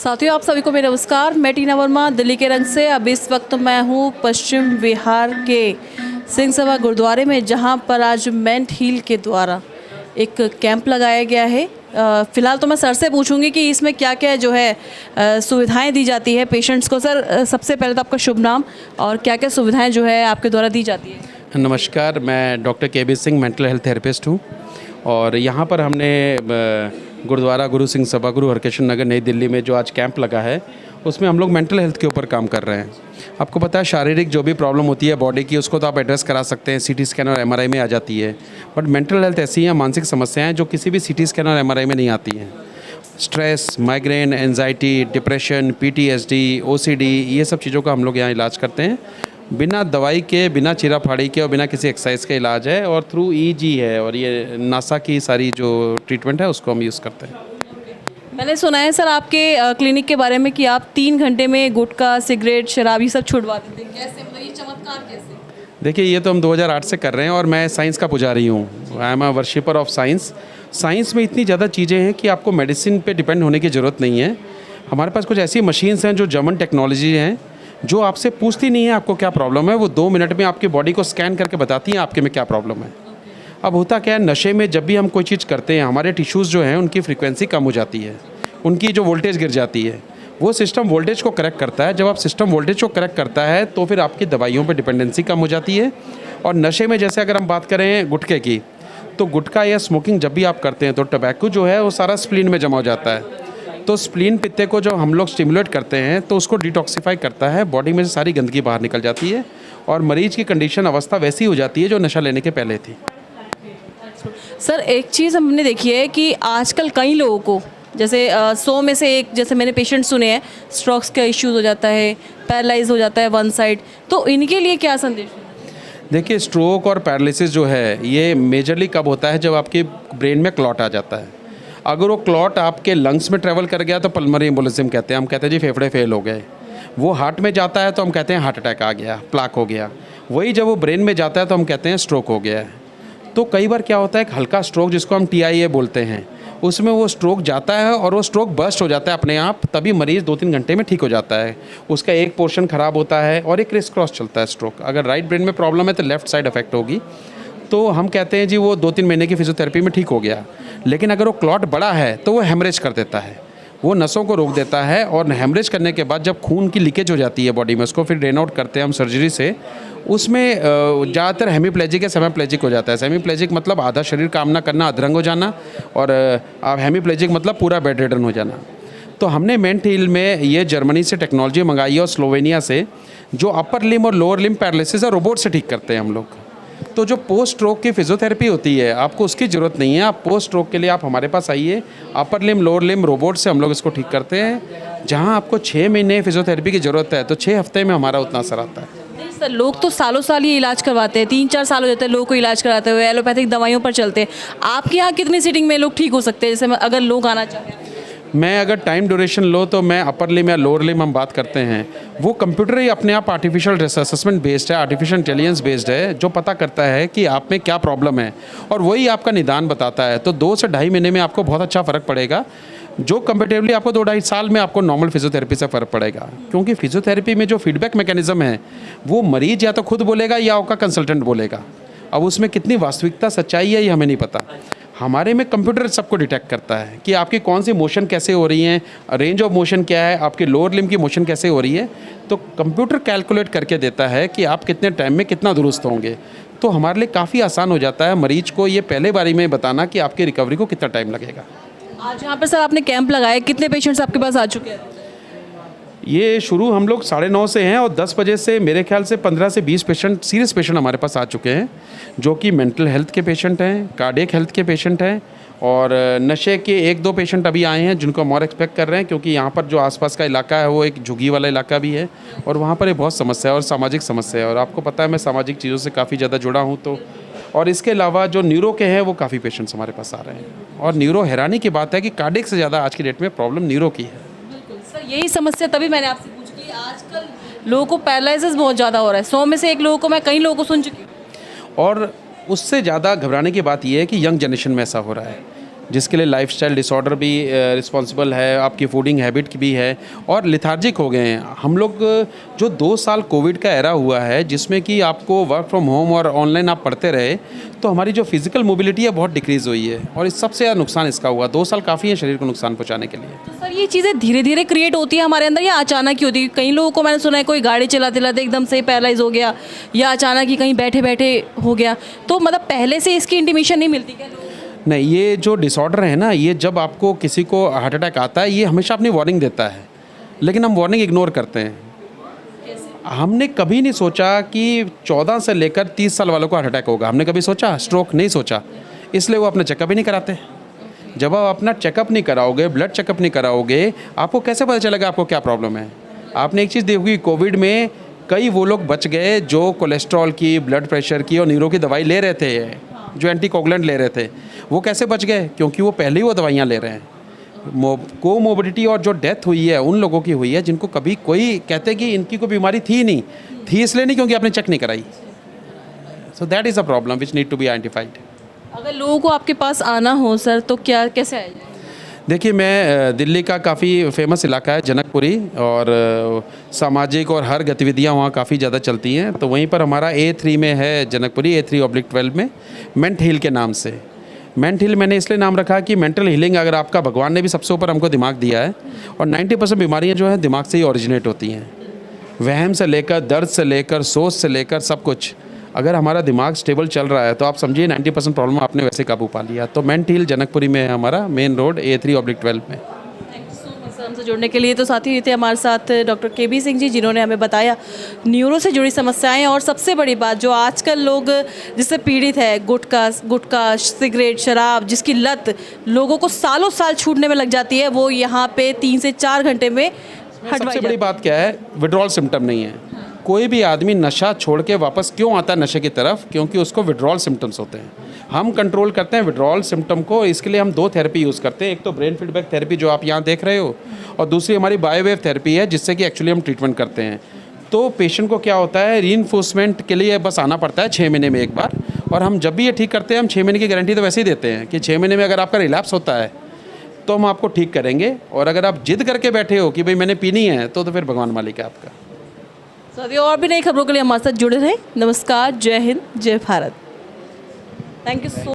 साथियों, आप सभी को मेरा नमस्कार। मैं टीना वर्मा दिल्ली के रंग से। अब इस वक्त मैं हूँ पश्चिम बिहार के सिंह सभा गुरुद्वारे में, जहाँ पर आज मेंट हील के द्वारा एक कैंप लगाया गया है। फ़िलहाल तो मैं सर से पूछूंगी कि इसमें क्या क्या जो है सुविधाएं दी जाती है पेशेंट्स को। सर, सबसे पहले तो आपका शुभ नाम और क्या क्या सुविधाएं जो है आपके द्वारा दी जाती है। नमस्कार, मैं डॉक्टर के सिंह मेंटल हेल्थ थेरेपिस्ट हूँ और यहाँ पर हमने गुरुद्वारा गुरु सिंह सभा गुरु हरकृष्ण नगर नई दिल्ली में जो आज कैंप लगा है, उसमें हम लोग मेंटल हेल्थ के ऊपर काम कर रहे हैं। आपको पता है, शारीरिक जो भी प्रॉब्लम होती है बॉडी की, उसको तो आप एड्रेस करा सकते हैं, सीटी स्कैन और एमआरआई में आ जाती है। बट मेंटल हेल्थ ऐसी हैं मानसिक समस्याएं जो किसी भी सीटी स्कैन और एमआरआई में नहीं आती हैं। Stress, migraine, anxiety, depression, PTSD, OCD, ये सब चीज़ों का हम लोग यहाँ इलाज करते हैं। बिना दवाई के, बिना चीरा फाड़ी के और बिना किसी एक्सरसाइज के इलाज है और थ्रू ईजी है। और ये नासा की सारी जो ट्रीटमेंट है उसको हम यूज़ करते हैं। मैंने सुना है सर आपके क्लिनिक के बारे में कि आप 3 घंटे में गुटखा, सिगरेट, शराब ये सब छुड़वा देते हैं। कैसे, मतलब ये चमत्कार कैसे? देखिए, ये तो हम 2008 से कर रहे हैं और मैं साइंस का पुजारी हूँ। I am a worshipper of science. Science में इतनी ज़्यादा चीज़ें हैं कि आपको मेडिसिन पे डिपेंड होने की ज़रूरत नहीं है। हमारे पास कुछ ऐसी मशीन्स हैं जो जर्मन टेक्नोलॉजी हैं, जो आपसे पूछती नहीं है आपको क्या प्रॉब्लम है, वो 2 मिनट में आपकी बॉडी को स्कैन करके बताती हैं आपके में क्या प्रॉब्लम है। अब होता क्या है, नशे में जब भी हम कोई चीज़ करते हैं, हमारे टिश्यूज़ जो हैं उनकी फ्रीक्वेंसी कम हो जाती है, उनकी जो वोल्टेज गिर जाती है। वो सिस्टम वोल्टेज को करेक्ट करता है। जब आप सिस्टम वोल्टेज को करेक्ट करता है तो फिर आपकी दवाइयों पर डिपेंडेंसी कम हो जाती है। और नशे में जैसे अगर हम बात करें गुटखे की, तो गुटखा या स्मोकिंग जब भी आप करते हैं तो टबैको जो है वो सारा स्प्लीन में जमा हो जाता है। तो स्प्लीन पित्ते को जो हम लोग स्टिमुलेट करते हैं तो उसको डिटॉक्सिफाई करता है, बॉडी में से सारी गंदगी बाहर निकल जाती है और मरीज की कंडीशन, अवस्था वैसी हो जाती है जो नशा लेने के पहले थी। सर, एक चीज़ हमने देखी है कि आजकल कई लोगों को, जैसे 100 में से एक, जैसे मैंने पेशेंट सुने हैं, स्ट्रोक्स का इश्यूज हो जाता है, पैरालाइज हो जाता है वन साइड, तो इनके लिए क्या संदेश है? देखिए, स्ट्रोक और पैरालिसिस जो है ये मेजरली कब होता है, जब आपके ब्रेन में क्लॉट आ जाता है। अगर वो क्लॉट आपके लंग्स में ट्रैवल कर गया तो पल्मोनरी एम्बोलिज्म कहते हैं। हम कहते हैं जी फेफड़े फेल हो गए। वो हार्ट में जाता है तो हम कहते हैं हार्ट अटैक आ गया, प्लाक हो गया। वही जब वो ब्रेन में जाता है तो हम कहते हैं स्ट्रोक हो गया है। तो कई बार क्या होता है, एक हल्का स्ट्रोक जिसको हम TIA बोलते हैं, उसमें वो स्ट्रोक जाता है और वो स्ट्रोक बर्स्ट हो जाता है अपने आप, तभी मरीज़ 2-3 घंटे में ठीक हो जाता है। उसका एक पोर्शन ख़राब होता है और एक क्रिस क्रॉस चलता है स्ट्रोक। अगर राइट ब्रेन में प्रॉब्लम है तो लेफ्ट साइड अफेक्ट होगी। तो हम कहते हैं जी वो 2-3 महीने की फिजियोथेरेपी में ठीक हो गया। लेकिन अगर वो क्लॉट बड़ा है तो वो हेमरेज कर देता है, वो नसों को रोक देता है। और हेमरेज करने के बाद जब खून की लीकेज हो जाती है बॉडी में, उसको फिर ड्रेन आउट करते हैं हम सर्जरी से। उसमें ज़्यादातर हेमीप्लेजिक या सेमीप्लेजिक हो जाता है। सेमीप्लेजिक मतलब आधा शरीर काम ना करना, अधरंग हो जाना, और हेमीप्लेजिक मतलब पूरा बेड रिडन हो जाना। तो हमने मेंट हील में ये जर्मनी से टेक्नोलॉजी मंगाई है और स्लोवेनिया से, जो अपर लिम और लोअर लिम पैरालिसिस है रोबोट से ठीक करते हैं हम लोग। तो जो पोस्ट स्ट्रोक की फिजियोथेरेपी होती है, आपको उसकी ज़रूरत नहीं है। आप पोस्ट स्ट्रोक के लिए आप हमारे पास आइए, अपर लिम लोअर लिम रोबोट से हम लोग इसको ठीक करते हैं। जहां आपको 6 महीने फिजियोथेरेपी की ज़रूरत है तो 6 हफ्ते में हमारा उतना असर आता है। नहीं सर, लोग तो सालों साल ये इलाज करवाते हैं, 3-4 साल हो जाते हैं लोगों को इलाज कराते हुए, एलोपैथिक दवाइयों पर चलते हैं। आपके यहाँ कितनी सीटिंग में लोग ठीक हो सकते हैं, जैसे अगर लोग आना चाहें? मैं अगर टाइम ड्यूरेशन लो तो मैं अपर लिम या लोअर लिम हम बात करते हैं, वो कंप्यूटर ही अपने आप आर्टिफिशियल असेसमेंट बेस्ड है, आर्टिफिशियल इंटेलिजेंस बेस्ड है, जो पता करता है कि आप में क्या प्रॉब्लम है और वही आपका निदान बताता है। तो 2 से ढाई महीने में आपको बहुत अच्छा फ़र्क पड़ेगा, जो कंपेरेटिवली आपको 2-2.5 साल में आपको नॉर्मल फिजियोथेरेपी से फ़र्क पड़ेगा। क्योंकि फिजियोथेरेपी में जो फीडबैक मैकेनिज्म है वो मरीज या तो खुद बोलेगा या आपका कंसल्टेंट बोलेगा। अब उसमें कितनी वास्तविकता, सच्चाई है, ये हमें नहीं पता। हमारे में कंप्यूटर सबको डिटेक्ट करता है कि आपकी कौन सी मोशन कैसे हो रही है, रेंज ऑफ मोशन क्या है, आपके लोअर लिम की मोशन कैसे हो रही है। तो कंप्यूटर कैलकुलेट करके देता है कि आप कितने टाइम में कितना दुरुस्त होंगे। तो हमारे लिए काफ़ी आसान हो जाता है मरीज को ये पहले बारी में बताना कि आपकी रिकवरी को कितना टाइम लगेगा। आज यहाँ पर सर आपने कैंप लगाया, कितने पेशेंट्स आपके पास आ चुके हैं? ये शुरू हम लोग 9:30 से हैं और 10 बजे से मेरे ख्याल से 15 से 20 पेशेंट, सीरियस पेशेंट हमारे पास आ चुके हैं, जो कि मेंटल हेल्थ के पेशेंट हैं, कार्डियक हेल्थ के पेशेंट हैं और नशे के 1-2 पेशेंट अभी आए हैं जिनको हम और एक्सपेक्ट कर रहे हैं। क्योंकि यहाँ पर जो आसपास का इलाका है वो एक झुग्गी वाला इलाका भी है और वहाँ पर ये बहुत समस्या है और सामाजिक समस्या है। और आपको पता है मैं सामाजिक चीज़ों से काफ़ी ज़्यादा जुड़ा हूँ। तो और इसके अलावा जो न्यूरो के हैं वो काफ़ी पेशेंट्स हमारे पास आ रहे हैं। और न्यूरो, हैरानी की बात है कि कार्डियक से ज़्यादा आज की डेट में प्रॉब्लम न्यूरो की है। सर, यही समस्या तभी मैंने आपसे पूछी कि आजकल लोगों को पैरालिसिस बहुत ज़्यादा हो रहा है। 100 में से एक लोगों को, मैं कई लोगों को सुन चुकी हूँ। और उससे ज़्यादा घबराने की बात यह है कि यंग जनरेशन में ऐसा हो रहा है। जिसके लिए लाइफस्टाइल डिसऑर्डर भी रिस्पॉन्सिबल है, आपकी फूडिंग हैबिट भी है और लिथार्जिक हो गए हैं हम लोग। जो 2 साल कोविड का एरा हुआ है जिसमें कि आपको वर्क फ्रॉम होम और ऑनलाइन आप पढ़ते रहे, तो हमारी जो फिजिकल मोबिलिटी है बहुत डिक्रीज़ हुई है और इस सबसे ज़्यादा नुकसान इसका हुआ। 2 साल काफ़ी है शरीर को नुकसान पहुँचाने के लिए। तो सर ये चीज़ें धीरे धीरे क्रिएट होती है हमारे अंदर या अचानक ही होती है? कई लोगों को मैंने सुना है कोई गाड़ी चलाते चलाते एकदम से पैरालाइज हो गया या अचानक ही कहीं बैठे बैठे हो गया, तो मतलब पहले से इसकी इंटीमेशन नहीं मिलती क्या लोगों को? नहीं, ये जो डिसऑर्डर है ना, ये जब आपको किसी को हार्ट अटैक आता है ये हमेशा अपनी वार्निंग देता है, लेकिन हम वार्निंग इग्नोर करते हैं। हमने कभी नहीं सोचा कि 14 से लेकर 30 साल वालों को हार्ट अटैक होगा। हमने कभी सोचा? स्ट्रोक नहीं सोचा, इसलिए वो अपना चेकअप ही नहीं कराते। जब आप अपना चेकअप नहीं कराओगे, ब्लड चेकअप नहीं कराओगे, आपको कैसे पता चलेगा आपको क्या प्रॉब्लम है? आपने एक चीज़ देखी, कोविड में कई वो लोग बच गए जो कोलेस्ट्रॉल की, ब्लड प्रेशर की और न्यूरो की दवाई ले रहे थे, जो एंटीकोगुलेंट ले रहे थे। वो कैसे बच गए? क्योंकि वो पहले ही वो दवाइयाँ ले रहे हैं। कोमोबिडिटी और जो डेथ हुई है उन लोगों की हुई है जिनको कभी कोई कहते कि इनकी कोई बीमारी थी नहीं, थी इसलिए नहीं क्योंकि आपने चेक नहीं कराई। So that is a problem which need to be identified. अगर लोगों को आपके पास आना हो सर तो क्या कैसे आया जाए? देखिए, मैं दिल्ली का काफ़ी फेमस इलाका है जनकपुरी, और सामाजिक और हर गतिविधियाँ वहाँ काफ़ी ज़्यादा चलती हैं। तो वहीं पर हमारा A3 में है जनकपुरी, A3/12 में मेंट हील के नाम से। मेंट हील मैंने इसलिए नाम रखा कि मेंटल हीलिंग, अगर आपका भगवान ने भी सबसे ऊपर हमको दिमाग दिया है और 90% बीमारियाँ जो हैं दिमाग से ही ओरिजिनेट होती हैं। वहम से लेकर, दर्द से लेकर, सोच से लेकर सब कुछ, अगर हमारा दिमाग स्टेबल चल रहा है तो आप समझिए 90% प्रॉब्लम आपने वैसे काबू पा लिया। तो मेंट हील जनकपुरी में है हमारा, मेन रोड A3/12 में। Thank you so much sir हमसे जुड़ने के लिए। तो साथ ही थे हमारे साथ डॉक्टर KB सिंह जी, जिन्होंने हमें बताया न्यूरो से जुड़ी समस्याएं और सबसे बड़ी बात जो आजकल लोग जिससे पीड़ित है, गुटखा, सिगरेट, शराब, जिसकी लत लोगों को सालों साल छूटने में लग जाती है, वो यहाँ पे 3 से 4 घंटे में हटवाई सबसे बड़ी बात क्या है? विड्रॉल सिम्टम नहीं है। कोई भी आदमी नशा छोड़ के वापस क्यों आता है नशे की तरफ? क्योंकि उसको विड्रॉल सिम्टम्स होते हैं। हम कंट्रोल करते हैं विड्रॉल सिम्टम को। इसके लिए हम 2 थेरेपी यूज़ करते हैं। एक तो ब्रेन फीडबैक थेरेपी जो आप यहाँ देख रहे हो, और दूसरी हमारी बायोवेव थेरेपी है जिससे कि एक्चुअली हम ट्रीटमेंट करते हैं। तो पेशेंट को क्या होता है, रीइंफोर्समेंट के लिए बस आना पड़ता है 6 महीने में एक बार, और हम जब भी ये ठीक करते हैं हम 6 महीने की गारंटी तो वैसे ही देते हैं कि 6 महीने में अगर आपका रिलैप्स होता है तो हम आपको ठीक करेंगे, और अगर आप जिद करके बैठे हो कि भाई मैंने पीनी है तो फिर भगवान मालिक है आपका। साथियों और भी नई खबरों के लिए हमारे साथ जुड़े रहें। नमस्कार, जय हिंद, जय भारत। Thank you so